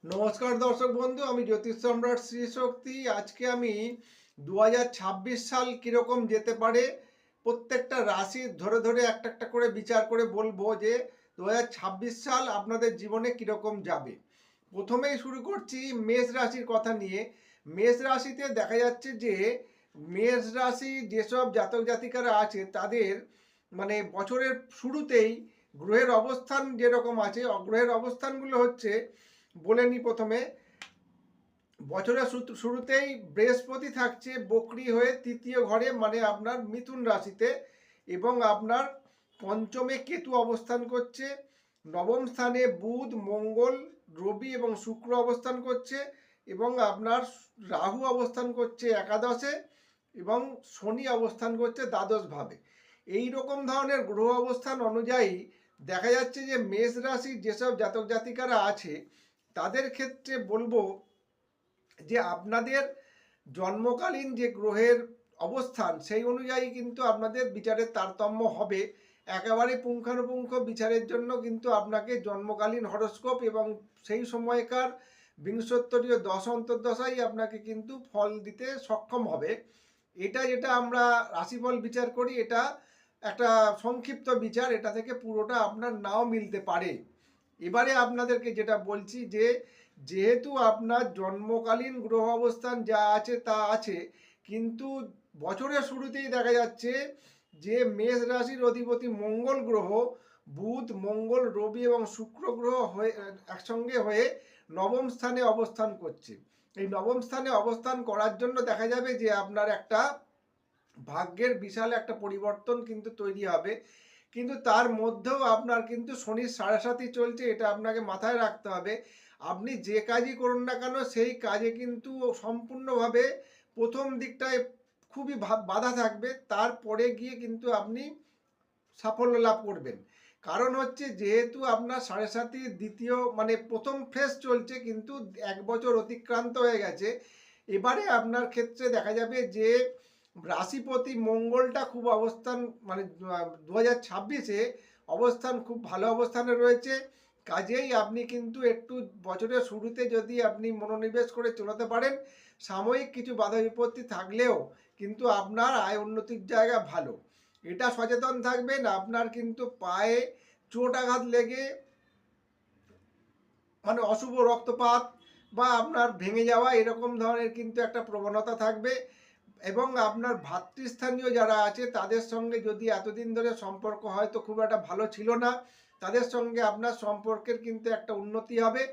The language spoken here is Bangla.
নমস্কার দর্শক বন্ধু, আমি জ্যোতিষ সম্রাট শ্রী শক্তি। আজকে আমি 2026 সাল কিরকম যেতে পারে প্রত্যেকটা রাশি ধরে ধরে একটা একটা করে বিচার করে বলবো যে 2026 সাল আপনাদের জীবনে কিরকম যাবে। প্রথমেই শুরু করছি মেষ রাশির কথা নিয়ে। মেষ রাশিতে দেখা যাচ্ছে যে মেষ রাশি যেসব জাতক জাতিকারা আছে তাদের মানে বছরের শুরুতেই গ্রহের অবস্থান যেরকম আছে, গ্রহের অবস্থানগুলো হচ্ছে বলে নিই। প্রথমে বছরের শুরুতেই বৃহস্পতি থাকছে বকরি হয়ে তৃতীয় ঘরে, মানে আপনার মিথুন রাশিতে, এবং আপনার পঞ্চমে কেতু অবস্থান করছে। নবম স্থানে বুধ, মঙ্গল, রবি এবং শুক্র অবস্থান করছে, এবং আপনার রাহু অবস্থান করছে একাদশে, এবং শনি অবস্থান করছে দ্বাদশ ভাবে। এই রকম ধরনের গ্রহ অবস্থান অনুযায়ী দেখা যাচ্ছে যে মেষ রাশির যেসব জাতক জাতিকারা আছে তাদের ক্ষেত্রে বলবো যে আপনাদের জন্মকালীন যে গ্রহের অবস্থান সেই অনুযায়ী কিন্তু আপনাদের বিচারের তারতম্য হবে। একেবারে পুঙ্খানুপুঙ্খ বিচারের জন্য কিন্তু আপনাকে জন্মকালীন হরোস্কোপ এবং সেই সময়কার বিংশোত্তরীয় দশ অন্তর্দশাই আপনাকে কিন্তু ফল দিতে সক্ষম হবে। এটা যেটা আমরা রাশিফল বিচার করি, এটা একটা সংক্ষিপ্ত বিচার, এটা থেকে পুরোটা আপনার নাও মিলতে পারে। এবারে আপনাদেরকে যেটা বলছি যে যেহেতু আপনার জন্মকালীন গ্রহ অবস্থান যা আছে তা আছে, কিন্তু বছরের শুরুতেই দেখা যাচ্ছে যে মেষ রাশির অধিপতি মঙ্গল গ্রহ বুধ, মঙ্গল, রবি এবং শুক্র গ্রহ হয়ে একসঙ্গে হয়ে নবম স্থানে অবস্থান করছে। এই নবম স্থানে অবস্থান করার জন্য দেখা যাবে যে আপনার একটা ভাগ্যের বিশাল একটা পরিবর্তন কিন্তু তৈরি হবে। কিন্তু তার মধ্যেও আপনার কিন্তু শনির সাড়ে সাথী চলছে, এটা আপনাকে মাথায় রাখতে হবে। আপনি যে কাজই করুন না কেন সেই কাজে কিন্তু সম্পূর্ণভাবে প্রথম দিকটায় খুবই বাধা থাকবে, তারপরে গিয়ে কিন্তু আপনি সাফল্য লাভ করবেন। কারণ হচ্ছে যেহেতু আপনার সাড়ে সাথী দ্বিতীয় মানে প্রথম ফেজ চলছে, কিন্তু 1 বছর অতিক্রান্ত হয়ে গেছে। এবারে আপনার ক্ষেত্রে দেখা যাবে যে রাশিপতি মঙ্গলটা খুব অবস্থান মানে 2026-এ অবস্থান খুব ভালো অবস্থানে রয়েছে। কাজেই আপনি কিন্তু একটু বছরের শুরুতে যদি আপনি মনোনিবেশ করে চলাতে পারেন, সাময়িক কিছু বাধা বিপত্তি থাকলেও কিন্তু আপনার আয় উন্নতির জায়গা ভালো। এটা সচেতন থাকবেন। আপনার কিন্তু পায়ে চোট আঘাত লেগে মানে অশুভ রক্তপাত বা আপনার ভেঙে যাওয়া এরকম ধরনের কিন্তু একটা প্রবণতা থাকবে। এবং আপনার ভাতৃস্থানীয় যারা আছে তাদের সঙ্গে যদি এতদিন ধরে সম্পর্ক হয়তো খুব একটা ভালো ছিল না, তাদের সঙ্গে আপনার সম্পর্কের কিন্তু একটা উন্নতি হবে।